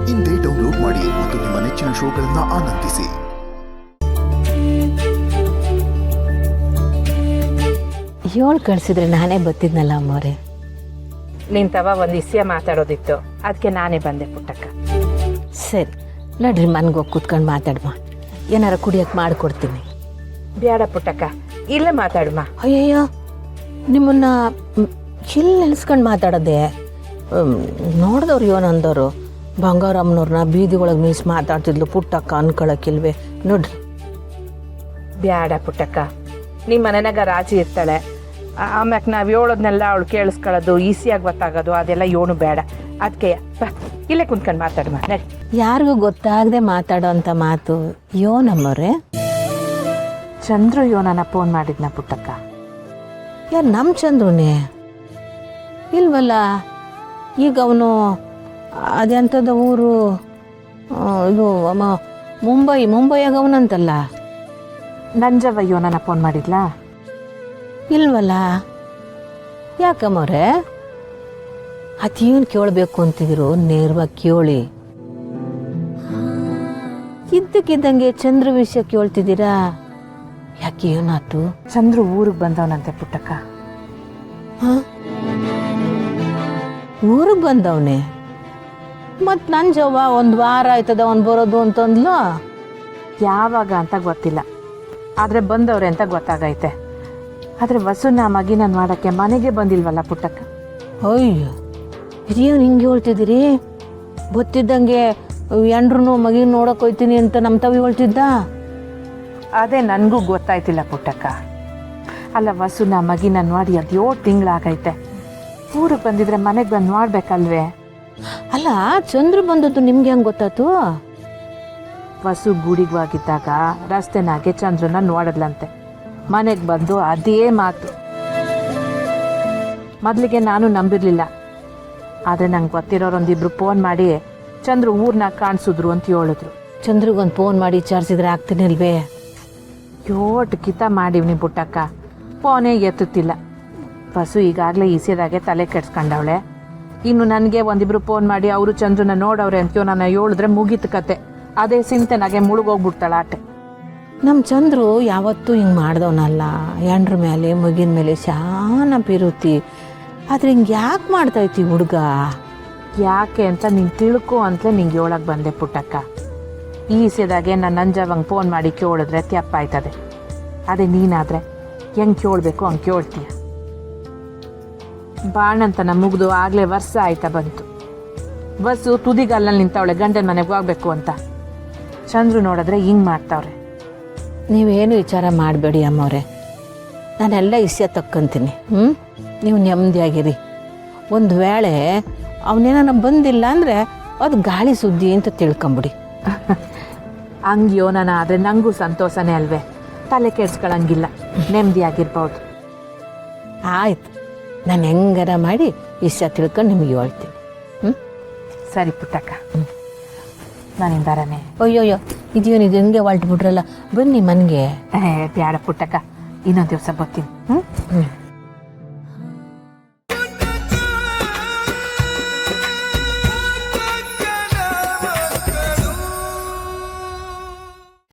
ಇಂದೇ ಡೌನ್ಲೋಡ್ ಮಾಡಿ ಮತ್ತು ನಿಮ್ಮ ನೆಚ್ಚಿನ ಶೋಗಳನ್ನು ಆನಂದಿಸಿ. ಹೇಳಿ ಕಳಿಸಿದ್ರೆ ನಾನೇ ಬತ್ತಿದ್ನಲ್ಲ ಅಮ್ಮವ್ರೆ. ನಿಂತವ ಒಂದು ಇಸ್ಯ ಮಾತಾಡೋದಿತ್ತು, ಅದಕ್ಕೆ ನಾನೇ ಬಂದೆ ಪುಟ್ಟಕ್ಕ. ಸರಿ ನಡ್ರಿ ಮನ್ಗೋಗಿ ಕೂತ್ಕೊಂಡು ಮಾತಾಡ್ಮ, ಏನಾರ ಕುಡಿಯೋಕೆ ಮಾಡಿಕೊಡ್ತೀನಿ. ಬೇಡ ಪುಟ್ಟಕ್ಕ, ಇಲ್ಲೇ ಮಾತಾಡಮ್ಮ. ಅಯ್ಯಯ್ಯೋ, ನಿಮ್ಮನ್ನ ಇಲ್ಲಿ ನೆನೆಸ್ಕೊಂಡು ಮಾತಾಡೋದೆ. ನೋಡಿದವ್ರು ಏನಂದವರು, ಬಂಗಾರಮ್ಮನವ್ರನ್ನ ಬೀದಿ ಒಳಗೆ ನಿಲ್ಸಿ ಮಾತಾಡ್ತಿದ್ಲು ಪುಟ್ಟಕ್ಕ ಅನ್ಕೊಳಕ್ಕಿಲ್ವೇ? ನೋಡ್ರಿ. ಬೇಡ ಪುಟ್ಟಕ್ಕ, ನಿಮ್ಮ ಮನೆಯಾಗ ರಾಜಿ ಇರ್ತಾಳೆ, ಆಮ್ಯಾಕ ನಾವು ಹೇಳೋದ್ನೆಲ್ಲ ಅವಳು ಕೇಳಿಸ್ಕೊಳ್ಳೋದು, ಈಸಿಯಾಗಿ ಗೊತ್ತಾಗೋದು ಅದೆಲ್ಲ ಏನು ಬೇಡ. ಅದಕ್ಕೆ ಇಲ್ಲೇ ಕುಂತ್ಕೊಂಡು ಮಾತಾಡಮ್ಮ ನಡಿ. ಯಾರಿಗೂ ಗೊತ್ತಾಗದೆ ಮಾತಾಡೋ ಅಂಥ ಮಾತು ಯೋನಮ್ಮವ್ರೆ? ಚಂದ್ರು ಯೋನನ ಫೋನ್ ಮಾಡಿದ್ನ ಪುಟ್ಟಕ್ಕ. ಯಾರು ನಮ್ಮ ಚಂದ್ರನೇ ಇಲ್ವಲ್ಲ? ಈಗ ಅವನು ಅದೆಂಥದ್ದು ಊರು, ಇದು ಮುಂಬೈಯಾಗ ಅವನಂತಲ್ಲ. ನಂಜವ್ವ ಯೋನನ ಫೋನ್ ಮಾಡಿದ್ಲಾ? ಇಲ್ವಲ್ಲ. ಯಾಕಮ್ಮವ್ರೆ? ಅದೇನು ಕೇಳಬೇಕು ಅಂತಿದ್ರು, ನೇರವಾಗಿ ಕೇಳಿ. ಇದ್ದಕ್ಕಿದ್ದಂಗೆ ಚಂದ್ರ ವಿಷಯ ಕೇಳ್ತಿದ್ದೀರಾ? ಯಾಕೆ ಏನಾಯ್ತು? ಚಂದ್ರು ಊರಿಗೆ ಬಂದವನಂತೆ ಪುಟ್ಟಕ್ಕ. ಹಾಂ, ಊರಿಗೆ ಬಂದವನೇ? ಮತ್ತು ನಂಜವ್ವ ಒಂದು ವಾರ ಆಯ್ತದ ಅವನು ಬರೋದು ಅಂತಂದ್ಲು. ಯಾವಾಗ ಅಂತ ಗೊತ್ತಿಲ್ಲ, ಆದರೆ ಬಂದವ್ರೆ ಅಂತ ಗೊತ್ತಾಗೈತೆ. ಆದರೆ ವಸುನ ಮಗಿನ ಮಾಡೋಕ್ಕೆ ಮನೆಗೆ ಬಂದಿಲ್ವಲ್ಲ ಪುಟ್ಟಕ್ಕ. ಅಯ್ಯೋ, ಇದೇನು ಹಿಂಗೆ ಹೇಳ್ತಿದ್ದೀರಿ? ಗೊತ್ತಿದ್ದಂಗೆ ಎಂಡ್ರೂ ಮಗಿನ ನೋಡೋಕೆ ಹೋಯ್ತೀನಿ ಅಂತ ನಮ್ಮ ತವಿ ಹೇಳ್ತಿದ್ದ. ಅದೇ ನನಗೂ ಗೊತ್ತಾಯ್ತಿಲ್ಲ ಪುಟ್ಟಕ್ಕ. ಅಲ್ಲ, ವಸುನ ಮಗಿನ ನೋಡಿ ಅದು 7 ತಿಂಗಳಾಗೈತೆ. ಊರಿಗೆ ಬಂದಿದ್ರೆ ಮನೆಗೆ ಬಂದು ನೋಡ್ಬೇಕಲ್ವೇ? ಅಲ್ಲ, ಚಂದ್ರು ಬಂದದ್ದು ನಿಮ್ಗೆ ಹೆಂಗೆ ಗೊತ್ತಾಯ್ತು? ವಸು ಗುಡಿಗೆ ಹೋಗಿದ್ದಾಗ ರಸ್ತೆನಾಗೆ ಚಂದ್ರನ ನೋಡದ್ಲಂತೆ. ಮನೆಗೆ ಬಂದು ಅದೇ ಮಾತು. ಮೊದಲಿಗೆ ನಾನು ನಂಬಿರಲಿಲ್ಲ, ಆದರೆ ನಂಗೆ ಗೊತ್ತಿರೋರೊಂದಿಬ್ರು ಫೋನ್ ಮಾಡಿ ಚಂದ್ರು ಊರ್ನಾಗ ಕಾಣಿಸಿದ್ರು ಅಂತ ಹೇಳಿದ್ರು. ಚಂದ್ರಿಗೊಂದು ಫೋನ್ ಮಾಡಿ ವಿಚಾರಿಸಿದ್ರೆ ಆಗ್ತೀನಿ ಅಲ್ವೇ? ಯೋಟ್ ಕಿತ ಮಾಡಿವ್ನಿ ಪುಟ್ಟಕ್ಕ, ಫೋನೇ ಎತ್ತುತ್ತಿಲ್ಲ. ಬಸ್ಸು ಈಗಾಗಲೇ ಈಸಿದಾಗೆ ತಲೆ ಕೆಡ್ಸ್ಕೊಂಡವಳೆ. ಇನ್ನು ನನಗೆ ಒಂದಿಬ್ರು ಫೋನ್ ಮಾಡಿ ಅವರು ಚಂದ್ರನ ನೋಡವ್ರೆ ಅಂತೀಯೋ ನಾನು ಹೇಳಿದ್ರೆ ಮುಗೀತು ಕತೆ. ಅದೇ ಚಿಂತೆನಾಗೆ ಮುಳುಗೋಗ್ಬಿಡ್ತಾಳ ಆಟೆ. ನಮ್ಮ ಚಂದ್ರು ಯಾವತ್ತೂ ಹಿಂಗೆ ಮಾಡ್ದವನಲ್ಲ. ಎಂಡ್ರ ಮೇಲೆ ಮಗಿನ ಮೇಲೆ ಶಾನ ಪಿರುತಿ. ಆದರೆ ಹಿಂಗೆ ಯಾಕೆ ಮಾಡ್ತೈತಿ ಹುಡುಗ? ಯಾಕೆ ಅಂತ ನೀನು ತಿಳ್ಕೊ ಅಂತಲೇ ನಿಂಗೆ ಹೇಳಕ್ಕೆ ಬಂದೆ ಪುಟ್ಟಕ್ಕ. ಈಸಿದಾಗೆ ನಾನು ನಂಜವಂಗೆ ಫೋನ್ ಮಾಡಿ ಕೇಳಿದ್ರೆ ತಪ್ಪಾಯ್ತದೆ. ಅದೇ ನೀನಾದರೆ ಹೆಂಗೆ ಕೇಳಬೇಕು ಹಂಗೆ ಕೇಳ್ತೀಯ. ಬಾಣಂತನ ಮುಗಿದು ಆಗಲೇ ವರ್ಷ ಆಯ್ತಾ ಬಂತು. ಬಸ್ಸು ತುದಿಗಲ್ಲಲ್ಲಿ ನಿಂತವಳೆ ಗಂಡನ ಮನೆಗೆ ಹೋಗ್ಬೇಕು ಅಂತ. ಚಂದ್ರು ನೋಡಿದ್ರೆ ಹಿಂಗೆ ಮಾಡ್ತಾವ್ರೆ. ನೀವೇನು ವಿಚಾರ ಮಾಡಬೇಡಿ ಅಮ್ಮವ್ರೆ, ನಾನೆಲ್ಲ ಇಸ್ಯ ತಕ್ಕಂತೀನಿ. ನೀವು ನೆಮ್ಮದಿಯಾಗಿರಿ. ಒಂದು ವೇಳೆ ಅವನೇನ ಬಂದಿಲ್ಲ ಅಂದರೆ ಅದು ಗಾಳಿ ಸುದ್ದಿ ಅಂತ ತಿಳ್ಕೊಂಬಿಡಿ. ಹಂಗೆ ಯೋನನ ಆದರೆ ನನಗೂ ಸಂತೋಷನೇ ಅಲ್ವೇ? ತಲೆ ಕೆಡ್ಸ್ಕೊಳಂಗಿಲ್ಲ, ನೆಮ್ಮದಿಯಾಗಿರ್ಬೋದು. ಆಯ್ತು, ನಾನು ಹೆಂಗಾರ ಮಾಡಿ ಇಸ್ಯ ತಿಳ್ಕೊಂಡು ನಿಮಗೆ ಹೇಳ್ತೀನಿ. ಸರಿ ಪುಟ್ಟಕ್ಕ, ನಾನಿಂದಾರನೇ. ಅಯ್ಯೋಯ್ಯೋ, ಇದೇನು ಇದು ಹೆಂಗೆ ಹೊಲ್ಟ್ಬಿಟ್ರಲ್ಲ. ಬನ್ನಿ ಮನೆಗೆ. ಬ್ಯಾಡ ಪುಟ್ಟಕ್ಕ, ಇನ್ನೊಂದು ದಿವಸ ಬರ್ತೀನಿ.